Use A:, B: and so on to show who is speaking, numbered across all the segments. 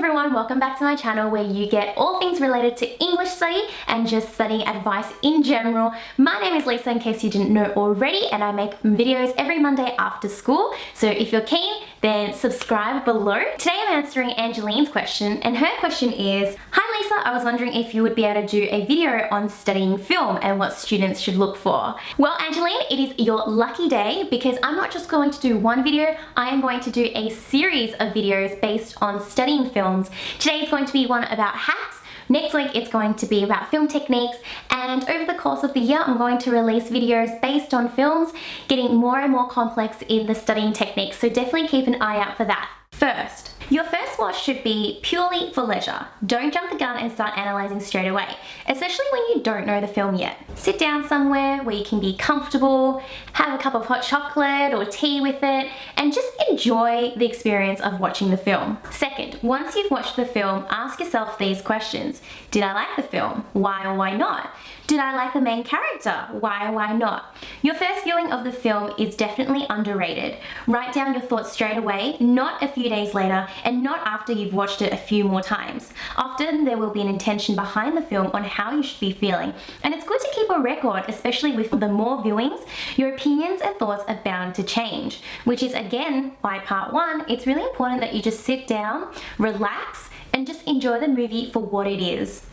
A: everyone, welcome back to my channel where you get all things related to English study and just studying advice in general. My name is Lisa in case you didn't know already, and I make videos every Monday after school. So if you're keen, then subscribe below. Today I'm answering Angeline's question, and her question is, "Hi Lisa, I was wondering if you would be able to do a video on studying film and what students should look for." Well, Angeline, it is your lucky day because I'm not just going to do one video, I am going to do a series of videos based on studying films. Today is going to be one about hacks. Next week it's going to be about film techniques, and over the course of the year I'm going to release videos based on films, getting more and more complex in the studying techniques, so definitely keep an eye out for that. First, your first watch should be purely for leisure. Don't jump the gun and start analysing straight away, especially when you don't know the film yet. Sit down somewhere where you can be comfortable, have a cup of hot chocolate or tea with it, and just enjoy the experience of watching the film. Second, once you've watched the film, ask yourself these questions. Did I like the film? Why or why not? Did I like the main character? Why or why not? Your first viewing of the film is definitely underrated. Write down your thoughts straight away, not a few days later, and not after you've watched it a few more times. Often there will be an intention behind the film on how you should be feeling, and it's good to keep a record, especially with the more viewings. Your opinions and thoughts are bound to change, which is again why part one, it's really important that you just sit down, relax, and just enjoy the movie for what it is.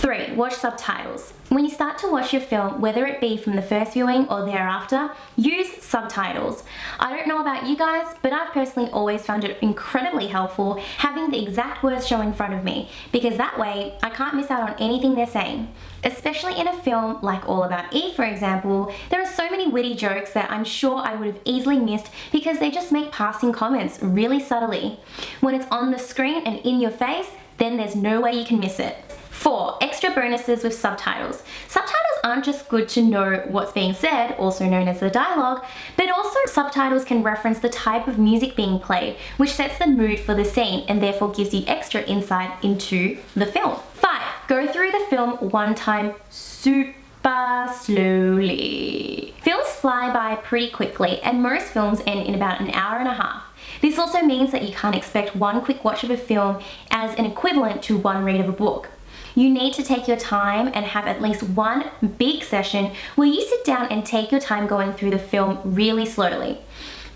A: 3. Watch subtitles. When you start to watch your film, whether it be from the first viewing or thereafter, use subtitles. I don't know about you guys, but I've personally always found it incredibly helpful having the exact words shown in front of me, because that way I can't miss out on anything they're saying. Especially in a film like All About Eve, for example, there are so many witty jokes that I'm sure I would have easily missed because they just make passing comments really subtly. When it's on the screen and in your face, then there's no way you can miss it. 4. Extra bonuses with subtitles. Subtitles aren't just good to know what's being said, also known as the dialogue, but also subtitles can reference the type of music being played, which sets the mood for the scene and therefore gives you extra insight into the film. 5. Go through the film one time super slowly. Films fly by pretty quickly, and most films end in about an hour and a half. This also means that you can't expect one quick watch of a film as an equivalent to one read of a book. You need to take your time and have at least one big session where you sit down and take your time going through the film really slowly.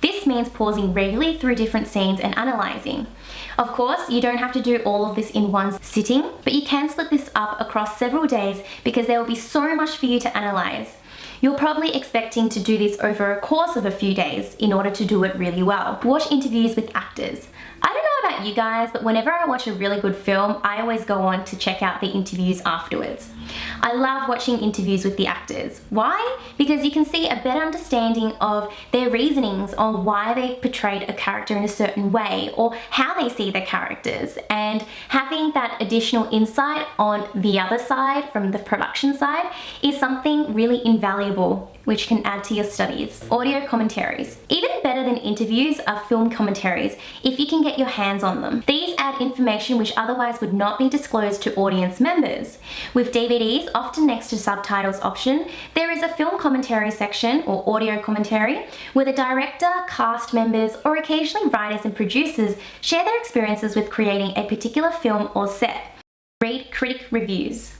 A: This means pausing regularly through different scenes and analysing. Of course, you don't have to do all of this in one sitting, but you can split this up across several days because there will be so much for you to analyse. You're probably expecting to do this over a course of a few days in order to do it really well. Watch interviews with actors. I don't know about you guys, but whenever I watch a really good film, I always go on to check out the interviews afterwards. I love watching interviews with the actors. Why? Because you can see a better understanding of their reasonings on why they portrayed a character in a certain way or how they see their characters, and having that additional insight on the other side from the production side is something really invaluable which can add to your studies. Audio commentaries. Even better than interviews are film commentaries if you can get your hands on them. These add information which otherwise would not be disclosed to audience members. With DVDs, often next to subtitles option, there is a film commentary section or audio commentary where the director, cast members, or occasionally writers and producers share their experiences with creating a particular film or set. Read critic reviews.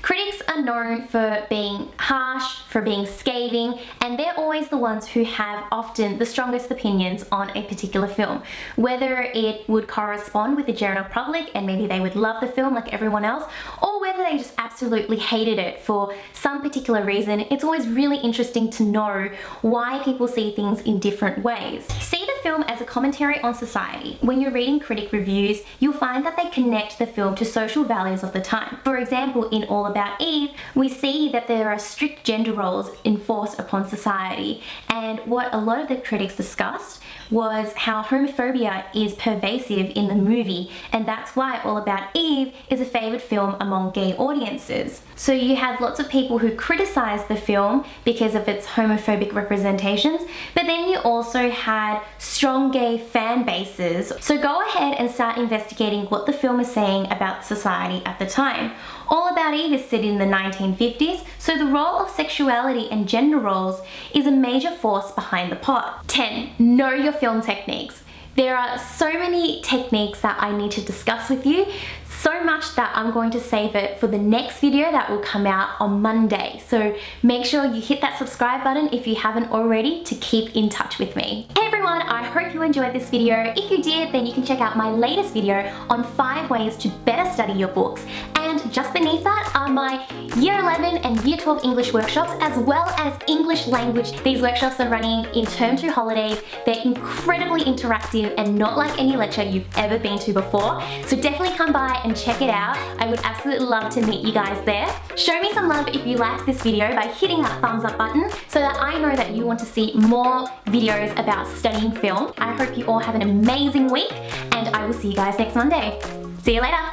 A: Critics are known for being harsh, for being scathing, and they're always the ones who have often the strongest opinions on a particular film. Whether it would correspond with the general public and maybe they would love the film like everyone else, or whether they just absolutely hated it for some particular reason, it's always really interesting to know why people see things in different ways. See the film as a commentary on society. When you're reading critic reviews, you'll find that they connect the film to social values of the time. For example, in All About Eve, we see that there are strict gender roles enforced upon society, and what a lot of the critics discussed was how homophobia is pervasive in the movie, and that's why All About Eve is a favourite film among gay audiences. So you had lots of people who criticised the film because of its homophobic representations, but then you also had strong gay fan bases. So go ahead and start investigating what the film is saying about society at the time. All About Eve is set in the 1950s, so the role of sexuality and gender roles is a major force behind the plot. 10. Know your film techniques. There are so many techniques that I need to discuss with you, so much that I'm going to save it for the next video that will come out on Monday. So make sure you hit that subscribe button if you haven't already to keep in touch with me. Hey everyone, I hope you enjoyed this video. If you did, then you can check out my latest video on 5 ways to better study your books. And just beneath that are my Year 11 and Year 12 English workshops, as well as English language. These workshops are running in Term 2 holidays. They're incredibly interactive and not like any lecture you've ever been to before. So definitely come by and check it out. I would absolutely love to meet you guys there. Show me some love if you liked this video by hitting that thumbs up button so that I know that you want to see more videos about studying film. I hope you all have an amazing week, and I will see you guys next Monday. See you later.